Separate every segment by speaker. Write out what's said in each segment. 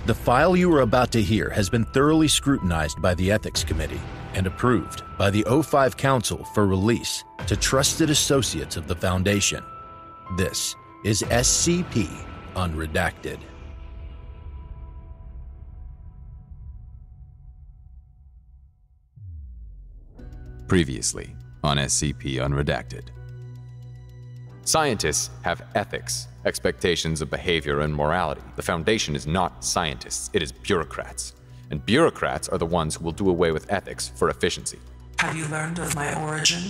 Speaker 1: The file you are about to hear has been thoroughly scrutinized by the Ethics Committee and approved by the O5 Council for release to trusted associates of the Foundation. This is SCP Unredacted.
Speaker 2: Previously on SCP Unredacted. Scientists have ethics, expectations of behavior, and morality. The Foundation is not scientists, it is bureaucrats. And bureaucrats are the ones who will do away with ethics for efficiency.
Speaker 3: Have you learned of my origin?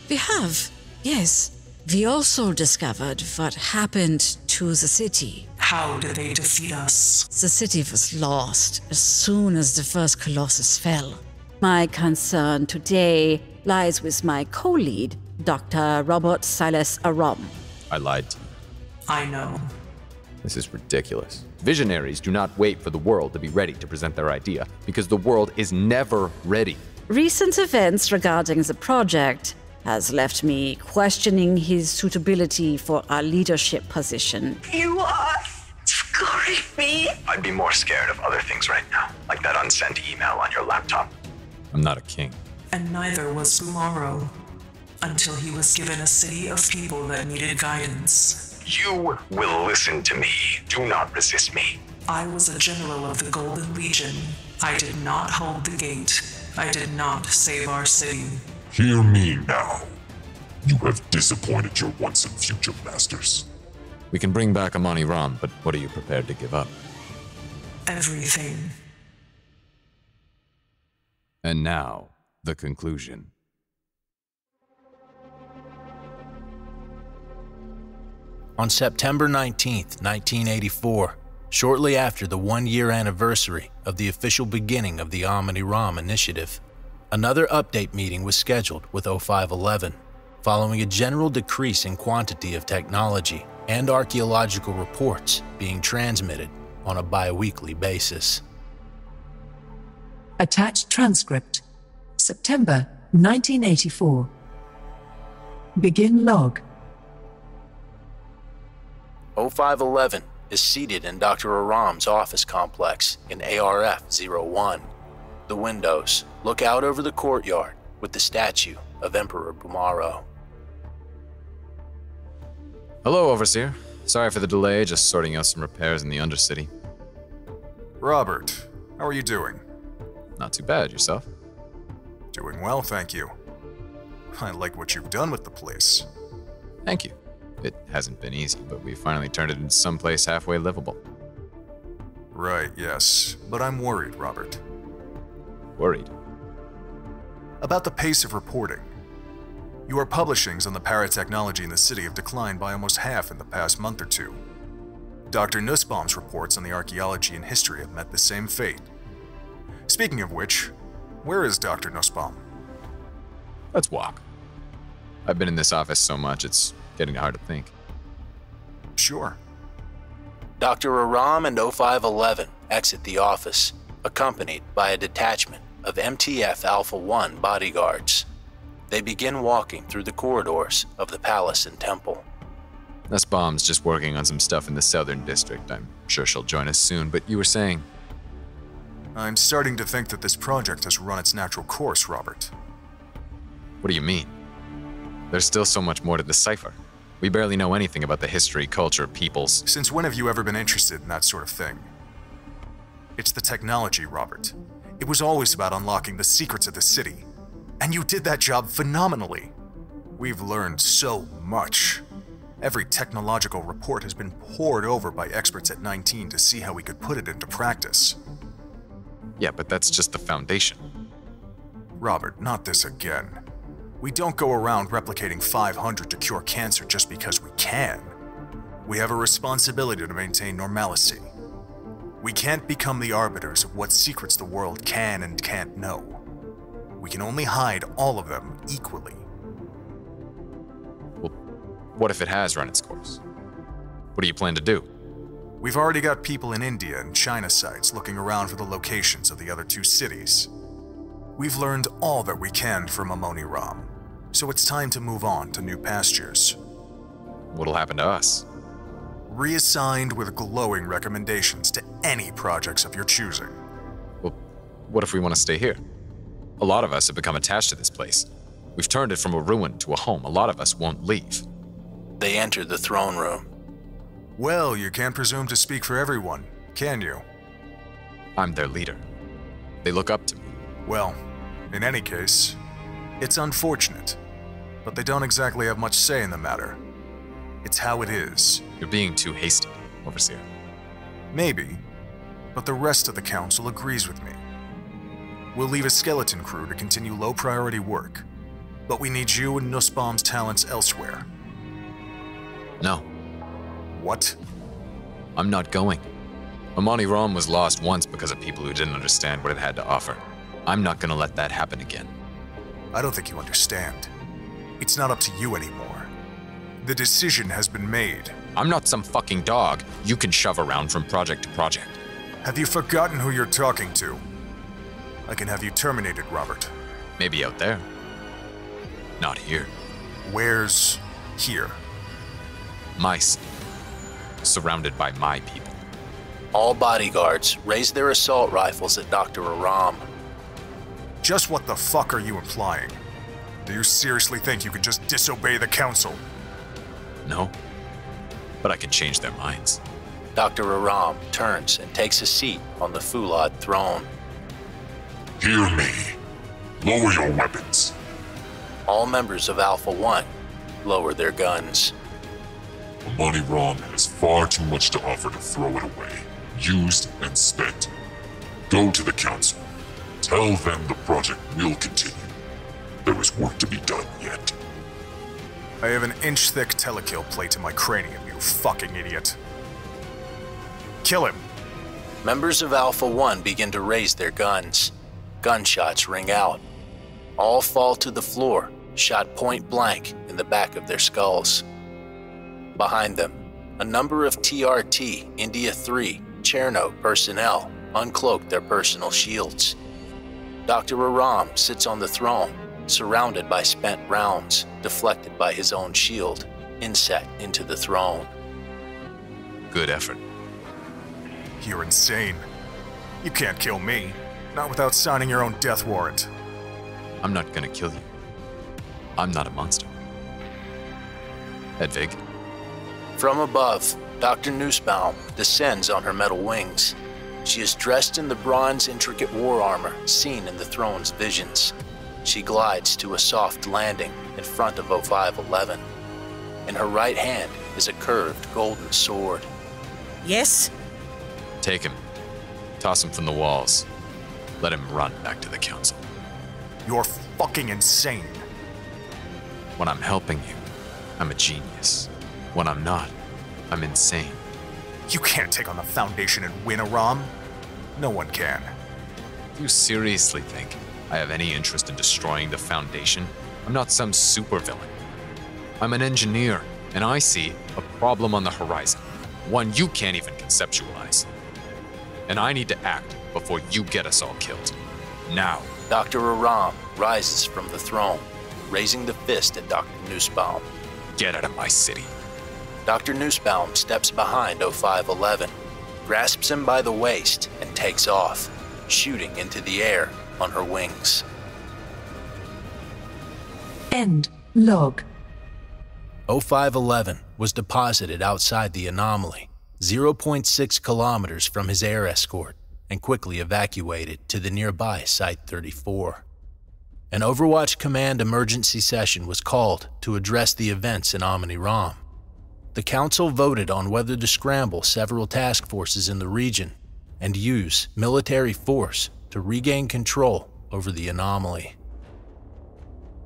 Speaker 4: We have, yes. We also discovered what happened to the city.
Speaker 3: How did they defeat us?
Speaker 4: The city was lost as soon as the first Colossus fell. My concern today lies with my co-lead, Dr. Robert Silas Aram.
Speaker 2: I lied to you.
Speaker 3: I know.
Speaker 2: This is ridiculous. Visionaries do not wait for the world to be ready to present their idea, because the world is never ready.
Speaker 4: Recent events regarding the project has left me questioning his suitability for a leadership position.
Speaker 3: You are scoring me.
Speaker 5: I'd be more scared of other things right now, like that unsent email on your laptop.
Speaker 2: I'm not a king.
Speaker 3: And neither was tomorrow, until he was given a city of people that needed guidance.
Speaker 5: You will listen to me. Do not resist me.
Speaker 3: I was a general of the Golden Legion. I did not hold the gate. I did not save our city.
Speaker 6: Hear me now. You have disappointed your once and future masters.
Speaker 2: We can bring back AMONI-RAM, but what are you prepared to give up?
Speaker 3: Everything.
Speaker 2: And now, the conclusion.
Speaker 1: On September 19th, 1984, shortly after the one-year anniversary of the official beginning of the AMONI-RAM initiative, another update meeting was scheduled with O511, following a general decrease in quantity of technology and archaeological reports being transmitted on a bi-weekly basis.
Speaker 7: Attached transcript. September 1984. Begin log.
Speaker 1: O511 is seated in Dr. Aram's office complex in ARF-01. The windows look out over the courtyard with the statue of Emperor Bumaro.
Speaker 2: Hello, Overseer. Sorry for the delay, just sorting out some repairs in the Undercity.
Speaker 8: Robert, how are you doing?
Speaker 2: Not too bad, yourself?
Speaker 8: Doing well, thank you. I like what you've done with the place.
Speaker 2: Thank you. It hasn't been easy, but we finally turned it into someplace halfway livable.
Speaker 8: Right, yes. But I'm worried, Robert.
Speaker 2: Worried?
Speaker 8: About the pace of reporting. Your publishings on the paratechnology in the city have declined by almost half in the past month or two. Dr. Nussbaum's reports on the archaeology and history have met the same fate. Speaking of which, where is Dr. Nussbaum?
Speaker 2: Let's walk. I've been in this office so much, it's getting hard to think.
Speaker 8: Sure.
Speaker 1: Dr. Aram and O511 exit the office, accompanied by a detachment of MTF Alpha-1 bodyguards. They begin walking through the corridors of the palace and temple.
Speaker 2: Nussbaum's just working on some stuff in the southern district. I'm sure she'll join us soon, but you were saying...
Speaker 8: I'm starting to think that this project has run its natural course, Robert.
Speaker 2: What do you mean? There's still so much more to decipher. We barely know anything about the history, culture, peoples.
Speaker 8: Since when have you ever been interested in that sort of thing? It's the technology, Robert. It was always about unlocking the secrets of the city. And you did that job phenomenally. We've learned so much. Every technological report has been pored over by experts at 19 to see how we could put it into practice.
Speaker 2: Yeah, but that's just the Foundation.
Speaker 8: Robert, not this again. We don't go around replicating 500 to cure cancer just because we can. We have a responsibility to maintain normalcy. We can't become the arbiters of what secrets the world can and can't know. We can only hide all of them equally.
Speaker 2: Well, what if it has run its course? What do you plan to do?
Speaker 8: We've already got people in India and China sites looking around for the locations of the other two cities. We've learned all that we can from AMONI-RAM, so it's time to move on to new pastures.
Speaker 2: What'll happen to us?
Speaker 8: Reassigned with glowing recommendations to any projects of your choosing.
Speaker 2: Well, what if we want to stay here? A lot of us have become attached to this place. We've turned it from a ruin to a home. A lot of us won't leave.
Speaker 1: They enter the throne room.
Speaker 8: Well, you can't presume to speak for everyone, can you?
Speaker 2: I'm their leader. They look up to me.
Speaker 8: Well, in any case, it's unfortunate, but they don't exactly have much say in the matter. It's how it is.
Speaker 2: You're being too hasty, Overseer.
Speaker 8: Maybe, but the rest of the council agrees with me. We'll leave a skeleton crew to continue low-priority work, but we need you and Nussbaum's talents elsewhere.
Speaker 2: No.
Speaker 8: What?
Speaker 2: I'm not going. AMONI-RAM was lost once because of people who didn't understand what it had to offer. I'm not gonna let that happen again.
Speaker 8: I don't think you understand. It's not up to you anymore. The decision has been made.
Speaker 2: I'm not some fucking dog you can shove around from project to project.
Speaker 8: Have you forgotten who you're talking to? I can have you terminated, Robert.
Speaker 2: Maybe out there. Not here.
Speaker 8: Where's here?
Speaker 2: My city. Surrounded by my people.
Speaker 1: All bodyguards raise their assault rifles at Dr. Aram.
Speaker 8: Just what the fuck are you implying? Do you seriously think you could just disobey the council?
Speaker 2: No. But I can change their minds.
Speaker 1: Dr. Aram turns and takes a seat on the Fulad throne.
Speaker 6: Hear me. Lower your weapons.
Speaker 1: All members of Alpha 1 lower their guns.
Speaker 6: AMONI-RAM has far too much to offer to throw it away. Used and spent. Go to the council. Tell them the project will continue. There is work to be done yet.
Speaker 8: I have an inch-thick telekill plate in my cranium, you fucking idiot. Kill him.
Speaker 1: Members of Alpha 1 begin to raise their guns. Gunshots ring out. All fall to the floor, shot point blank in the back of their skulls. Behind them, a number of TRT India 3 Cherno personnel uncloak their personal shields. Dr. Aram sits on the throne, surrounded by spent rounds, deflected by his own shield, inset into the throne.
Speaker 2: Good effort.
Speaker 8: You're insane. You can't kill me. Not without signing your own death warrant.
Speaker 2: I'm not gonna kill you. I'm not a monster. Hedvig.
Speaker 1: From above, Dr. Nussbaum descends on her metal wings. She is dressed in the bronze intricate war armor seen in the throne's visions. She glides to a soft landing in front of O511. In her right hand is a curved golden sword.
Speaker 9: Yes?
Speaker 2: Take him. Toss him from the walls. Let him run back to the council.
Speaker 8: You're fucking insane.
Speaker 2: When I'm helping you, I'm a genius. When I'm not, I'm insane.
Speaker 8: You can't take on the Foundation and win, Aram. No one can.
Speaker 2: Do you seriously think I have any interest in destroying the Foundation? I'm not some supervillain. I'm an engineer, and I see a problem on the horizon, one you can't even conceptualize. And I need to act before you get us all killed. Now.
Speaker 1: Dr. Aram rises from the throne, raising the fist at Dr. Nussbaum.
Speaker 2: Get out of my city.
Speaker 1: Dr. Nussbaum steps behind O511, grasps him by the waist, and takes off, shooting into the air on her wings.
Speaker 7: End log.
Speaker 1: O511 was deposited outside the anomaly, 0.6 kilometers from his air escort, and quickly evacuated to the nearby Site 34. An Overwatch Command emergency session was called to address the events in AMONI-RAM. The Council voted on whether to scramble several task forces in the region and use military force to regain control over the anomaly.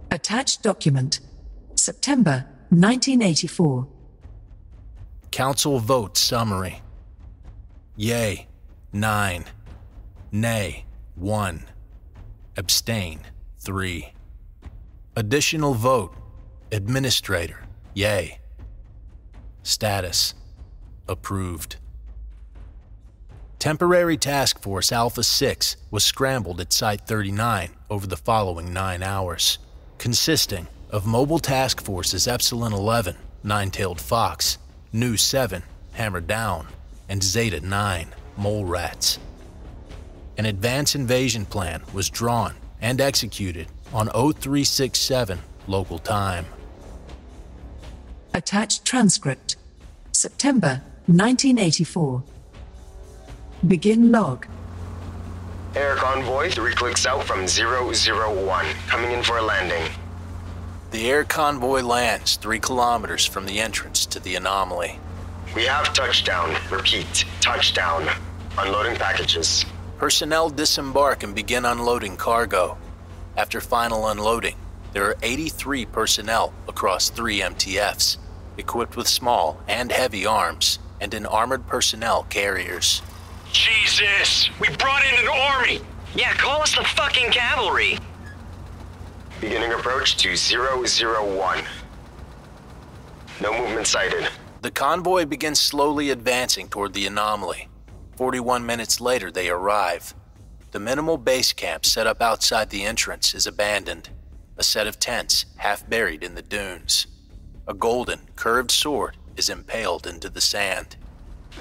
Speaker 7: Attached document. September 1984.
Speaker 1: Council vote summary. Yay, 9. Nay, 1. Abstain, 3. Additional vote. Administrator, yay. Status, approved. Temporary Task Force Alpha 6 was scrambled at Site 39 over the following 9 hours, consisting of Mobile Task Forces Epsilon 11, Nine-Tailed Fox, Nu 7, Hammer Down, and Zeta 9, Mole Rats. An advance invasion plan was drawn and executed on 0367 local time.
Speaker 7: Attached transcript. September 1984. Begin log.
Speaker 9: Air convoy 3 clicks out from 001, coming in for a landing.
Speaker 1: The air convoy lands 3 kilometers from the entrance to the anomaly.
Speaker 9: We have touchdown. Repeat, touchdown. Unloading packages.
Speaker 1: Personnel disembark and begin unloading cargo. After final unloading, there are 83 personnel across 3 MTFs, equipped with small and heavy arms, and in armored personnel carriers.
Speaker 5: Jesus! We brought in an army!
Speaker 10: Yeah, call us the fucking cavalry!
Speaker 9: Beginning approach to 001. No movement sighted.
Speaker 1: The convoy begins slowly advancing toward the anomaly. 41 minutes later, they arrive. The minimal base camp set up outside the entrance is abandoned. A set of tents half buried in the dunes. A golden, curved sword is impaled into the sand.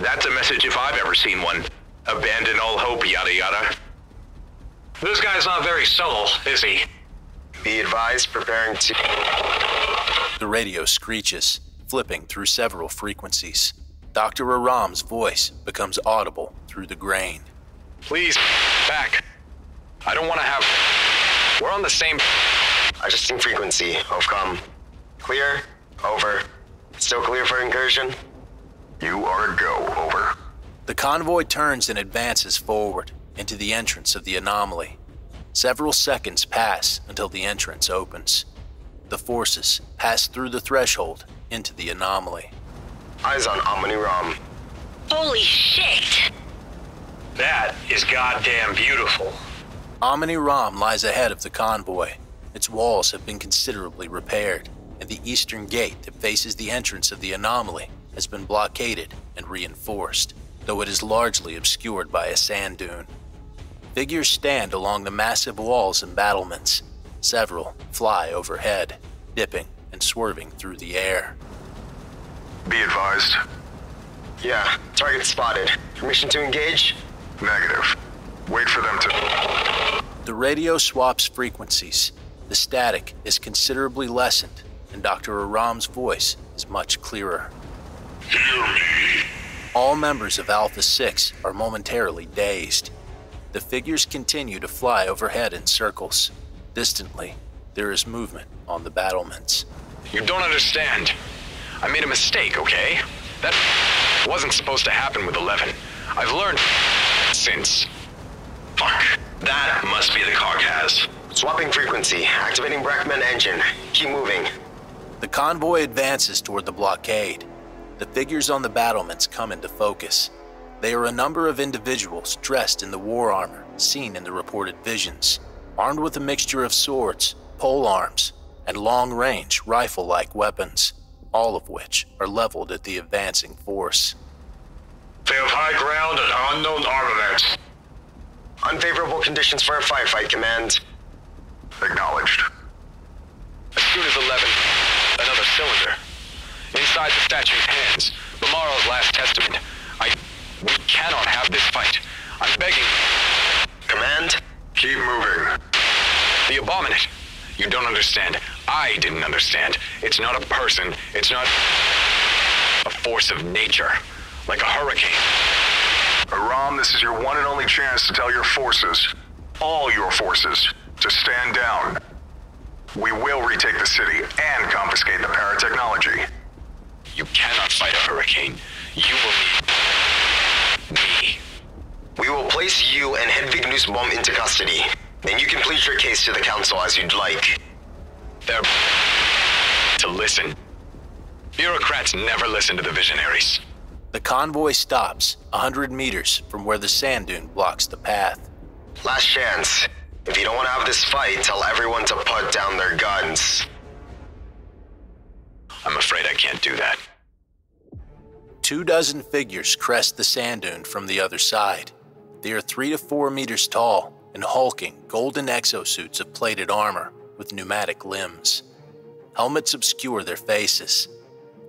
Speaker 5: That's a message if I've ever seen one. Abandon all hope, yada yada. This guy's not very subtle, is he?
Speaker 9: Be advised, preparing to...
Speaker 1: The radio screeches, flipping through several frequencies. Dr. Aram's voice becomes audible through the grain.
Speaker 5: Please, back. I don't want to have... We're on the same...
Speaker 9: Adjusting frequency, OVCOM. Clear, over. Still clear for incursion?
Speaker 5: You are a go, over.
Speaker 1: The convoy turns and advances forward into the entrance of the anomaly. Several seconds pass until the entrance opens. The forces pass through the threshold into the anomaly.
Speaker 9: Eyes on AMONI-RAM.
Speaker 10: Holy shit!
Speaker 5: That is goddamn beautiful.
Speaker 1: AMONI-RAM lies ahead of the convoy. Its walls have been considerably repaired, and the eastern gate that faces the entrance of the anomaly has been blockaded and reinforced, though it is largely obscured by a sand dune. Figures stand along the massive walls and battlements. Several fly overhead, dipping and swerving through the air.
Speaker 5: Be advised.
Speaker 9: Yeah, target spotted. Permission to engage?
Speaker 5: Negative. Wait for them to...
Speaker 1: The radio swaps frequencies. The static is considerably lessened, and Dr. Aram's voice is much clearer.
Speaker 6: Hear me.
Speaker 1: All members of Alpha 6 are momentarily dazed. The figures continue to fly overhead in circles. Distantly, there is movement on the battlements.
Speaker 5: You don't understand. I made a mistake, okay? That wasn't supposed to happen with 11. I've learned since. Fuck. That must be the Carcas.
Speaker 9: Swapping frequency. Activating Brackman engine. Keep moving.
Speaker 1: The convoy advances toward the blockade. The figures on the battlements come into focus. They are a number of individuals dressed in the war armor seen in the reported visions, armed with a mixture of swords, pole arms, and long-range rifle-like weapons, all of which are leveled at the advancing force.
Speaker 5: They have high ground and unknown armaments.
Speaker 9: Unfavorable conditions for a firefight, Command.
Speaker 5: Acknowledged. As soon as 11, another cylinder. Inside the statue's hands, Bamaro's last testament. We cannot have this fight. I'm begging.
Speaker 9: Command?
Speaker 5: Keep moving. The Abominate. You don't understand. I didn't understand. It's not a person. It's not a force of nature. Like a hurricane.
Speaker 11: Aram, this is your one and only chance to tell your forces, all your forces, to stand down. We will retake the city and confiscate the paratechnology.
Speaker 5: You cannot fight a hurricane. You will need me.
Speaker 9: We will place you and Hedvig Nussbaum into custody. Then you can plead your case to the council as you'd like.
Speaker 5: They're to listen. Bureaucrats never listen to the visionaries.
Speaker 1: The convoy stops 100 meters from where the sand dune blocks the path.
Speaker 9: Last chance. If you don't want to have this fight, tell everyone to put down their guns.
Speaker 5: I'm afraid I can't do that.
Speaker 1: 24 figures crest the sand dune from the other side. They are 3 to 4 meters tall and hulking golden exosuits of plated armor with pneumatic limbs. Helmets obscure their faces.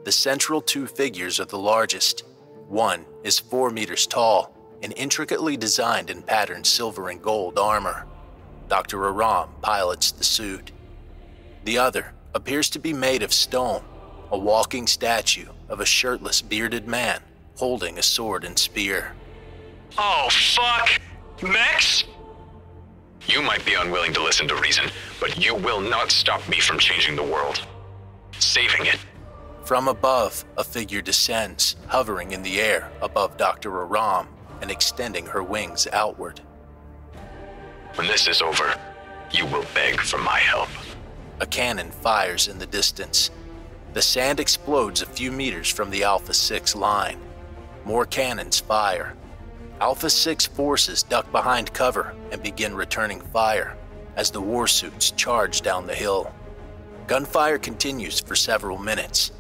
Speaker 1: The central 2 figures are the largest. One is 4 meters tall and intricately designed and patterned silver and gold armor. Dr. Aram pilots the suit. The other appears to be made of stone, a walking statue of a shirtless, bearded man holding a sword and spear.
Speaker 5: Oh, fuck! Max? You might be unwilling to listen to reason, but you will not stop me from changing the world. Saving it.
Speaker 1: From above, a figure descends, hovering in the air above Dr. Aram and extending her wings outward.
Speaker 5: When this is over, you will beg for my help.
Speaker 1: A cannon fires in the distance. The sand explodes a few meters from the Alpha 6 line. More cannons fire. Alpha 6 forces duck behind cover and begin returning fire as the warsuits charge down the hill. Gunfire continues for several minutes.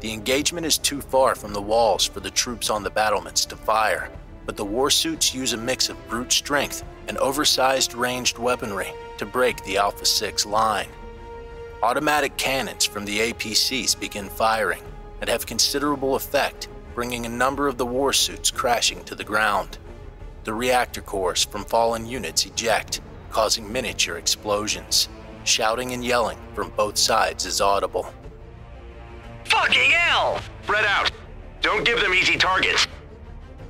Speaker 1: The engagement is too far from the walls for the troops on the battlements to fire, but the warsuits use a mix of brute strength and oversized ranged weaponry to break the Alpha 6 line. Automatic cannons from the APCs begin firing and have considerable effect, bringing a number of the warsuits crashing to the ground. The reactor cores from fallen units eject, causing miniature explosions. Shouting and yelling from both sides is audible.
Speaker 5: Fucking hell! Spread out. Don't give them easy targets.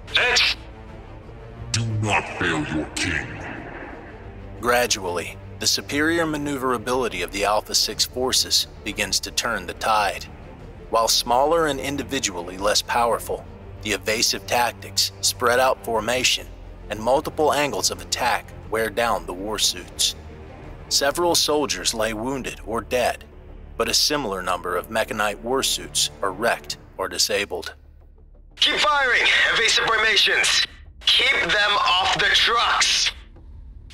Speaker 5: Tenz!
Speaker 6: Do not fail your king.
Speaker 1: Gradually, the superior maneuverability of the Alpha 6 forces begins to turn the tide. While smaller and individually less powerful, the evasive tactics, spread out formation, and multiple angles of attack wear down the warsuits. Several soldiers lay wounded or dead, but a similar number of McKnight warsuits are wrecked or disabled.
Speaker 9: Keep firing! Evasive formations! Keep them off the trucks!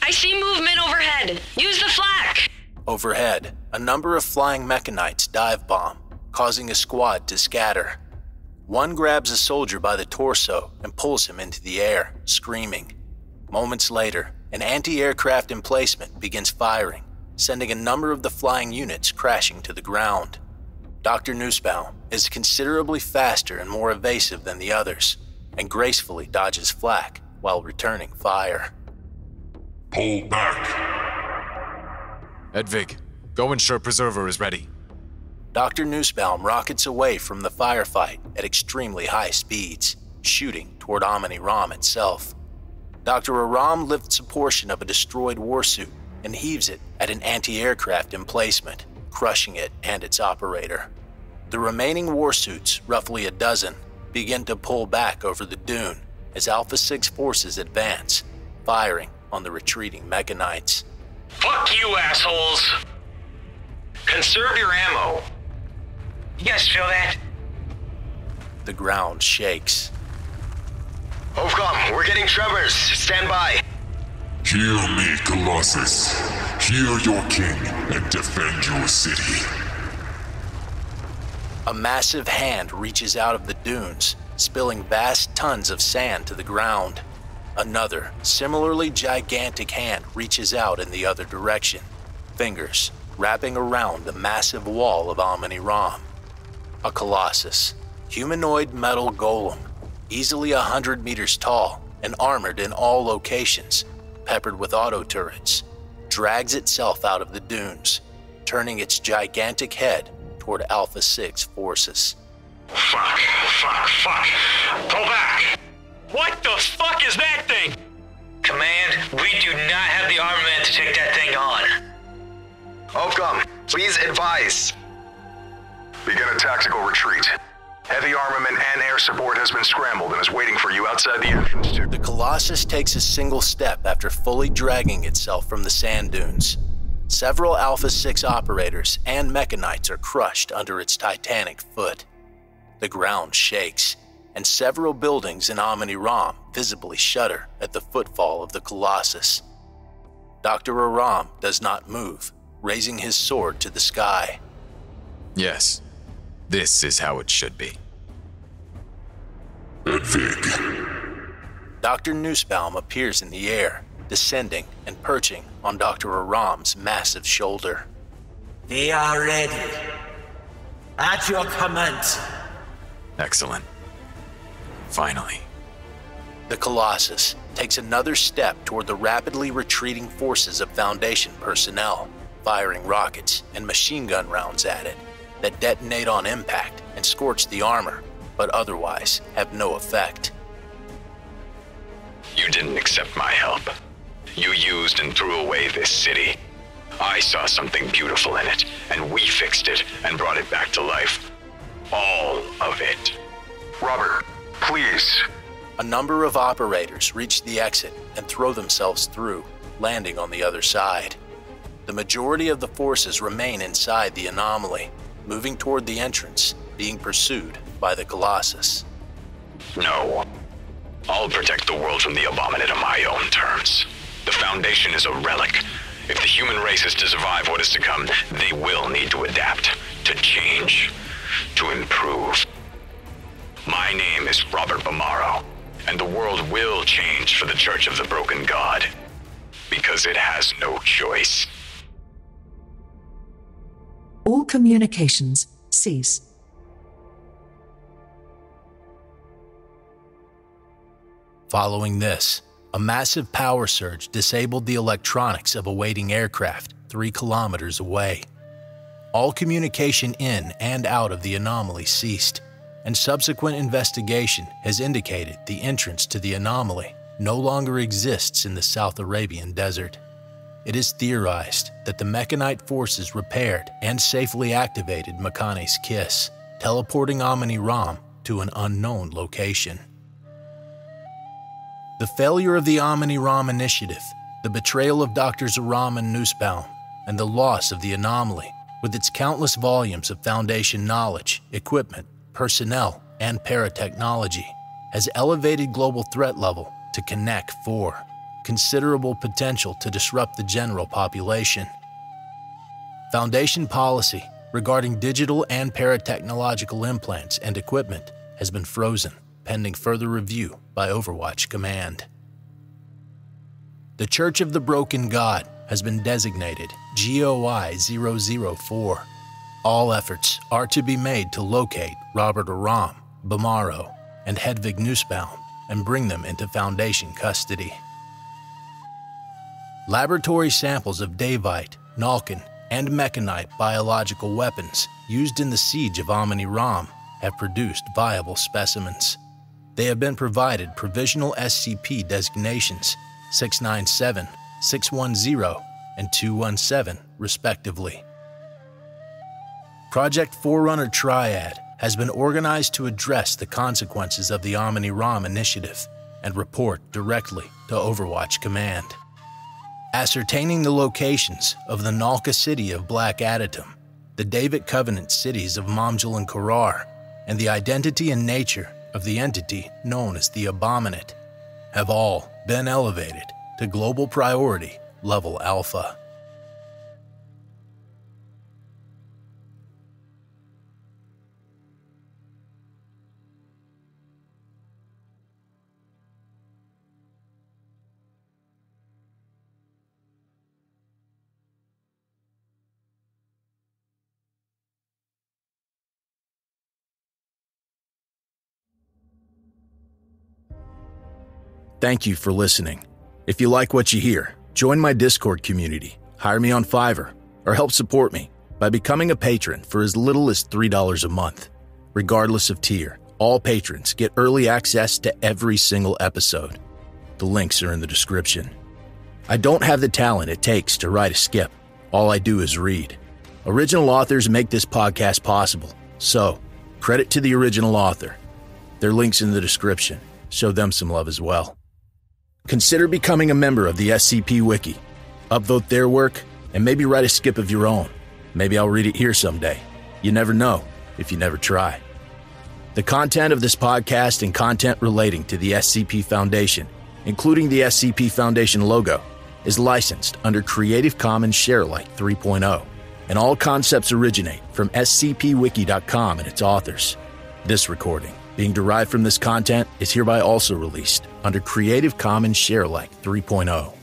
Speaker 10: I see movement overhead. Use the flak!
Speaker 1: Overhead, a number of flying McKnights dive bomb, causing a squad to scatter. One grabs a soldier by the torso and pulls him into the air, screaming. Moments later, an anti-aircraft emplacement begins firing, sending a number of the flying units crashing to the ground. Dr. Nussbaum is considerably faster and more evasive than the others, and gracefully dodges flak while returning fire.
Speaker 6: Pull back.
Speaker 2: Hedvig, go ensure Preserver is ready.
Speaker 1: Dr. Nussbaum rockets away from the firefight at extremely high speeds, shooting toward AMONI-RAM itself. Dr. Aram lifts a portion of a destroyed warsuit and heaves it at an anti-aircraft emplacement, crushing it and its operator. The remaining warsuits, roughly a dozen, begin to pull back over the dune as Alpha 6 forces advance, firing on the retreating McKnights.
Speaker 5: Fuck you, assholes! Conserve your ammo. You guys feel that?
Speaker 1: The ground shakes.
Speaker 9: OVCOM, we're getting tremors. Stand by.
Speaker 6: Hear me, Colossus. Hear your king and defend your city.
Speaker 1: A massive hand reaches out of the dunes, spilling vast tons of sand to the ground. Another, similarly gigantic hand reaches out in the other direction, fingers wrapping around the massive wall of AMONI-RAM. A colossus, humanoid metal golem, easily 100 meters tall and armored in all locations, peppered with auto turrets, drags itself out of the dunes, turning its gigantic head toward Alpha 6 forces.
Speaker 5: Fuck. Pull back! What the fuck is that thing?
Speaker 10: Command, we do not have the armament to take that thing on.
Speaker 9: OVCOM, please advise.
Speaker 11: Begin a tactical retreat. Heavy armament and air support has been scrambled and is waiting for you outside the entrance to...
Speaker 1: The Colossus takes a single step after fully dragging itself from the sand dunes. Several Alpha 6 operators and McKnights are crushed under its titanic foot. The ground shakes, and several buildings in AMONI-RAM visibly shudder at the footfall of the Colossus. Dr. Aram does not move, raising his sword to the sky.
Speaker 2: Yes, this is how it should be.
Speaker 6: Hedvig.
Speaker 1: Dr. Nussbaum appears in the air, descending and perching on Dr. Aram's massive shoulder.
Speaker 12: We are ready. At your command.
Speaker 2: Excellent. Finally.
Speaker 1: The Colossus takes another step toward the rapidly retreating forces of Foundation personnel, firing rockets and machine gun rounds at it that detonate on impact and scorch the armor, but otherwise have no effect.
Speaker 5: You didn't accept my help. You used and threw away this city. I saw something beautiful in it, and we fixed it and brought it back to life. All of it.
Speaker 11: Robert, please.
Speaker 1: A number of operators reach the exit and throw themselves through, landing on the other side. The majority of the forces remain inside the anomaly, moving toward the entrance, being pursued by the Colossus.
Speaker 5: No. I'll protect the world from the Abominate on my own terms. The Foundation is a relic. If the human race is to survive what is to come, they will need to adapt, to change, to improve. My name is Robert Bamaro, and the world will change for the Church of the Broken God, because it has no choice.
Speaker 7: All communications cease.
Speaker 1: Following this, a massive power surge disabled the electronics of a waiting aircraft 3 kilometers away. All communication in and out of the anomaly ceased, and subsequent investigation has indicated the entrance to the anomaly no longer exists in the South Arabian desert. It is theorized that the McKnight forces repaired and safely activated Makani's Kiss, teleporting AMONI-RAM to an unknown location. The failure of the AMONI-RAM initiative, the betrayal of Drs. Aram and Nussbaum, and the loss of the anomaly, with its countless volumes of Foundation knowledge, equipment, personnel, and paratechnology, has elevated global threat level to Connect 4, considerable potential to disrupt the general population. Foundation policy regarding digital and paratechnological implants and equipment has been frozen, pending further review by Overwatch Command. The Church of the Broken God has been designated GOI-004. All efforts are to be made to locate Robert Aram, Bamaro, and Hedvig Nussbaum and bring them into Foundation custody. Laboratory samples of Davite, Nalkin, and McKnight biological weapons used in the siege of AMONI-RAM have produced viable specimens. They have been provided provisional SCP designations 697, 610, and 217, respectively. Project Forerunner Triad has been organized to address the consequences of the AMONI-RAM initiative and report directly to Overwatch Command. Ascertaining the locations of the Nalka city of Black Adatum, the David Covenant cities of Momjul and Karar, and the identity and nature of the entity known as the Abominate have all been elevated to Global Priority Level Alpha. Thank you for listening. If you like what you hear, join my Discord community, hire me on Fiverr, or help support me by becoming a patron for as little as $3 a month. Regardless of tier, all patrons get early access to every single episode. The links are in the description. I don't have the talent it takes to write a skip. All I do is read. Original authors make this podcast possible, so credit to the original author. Their links in the description. Show them some love as well. Consider becoming a member of the SCP Wiki. Upvote their work, and maybe write a skip of your own. Maybe I'll read it here someday. You never know if you never try. The content of this podcast and content relating to the SCP Foundation, including the SCP Foundation logo, is licensed under Creative Commons Sharealike 3.0, and all concepts originate from scpwiki.com and its authors. This recording, being derived from this content, is hereby also released under Creative Commons Sharealike 3.0.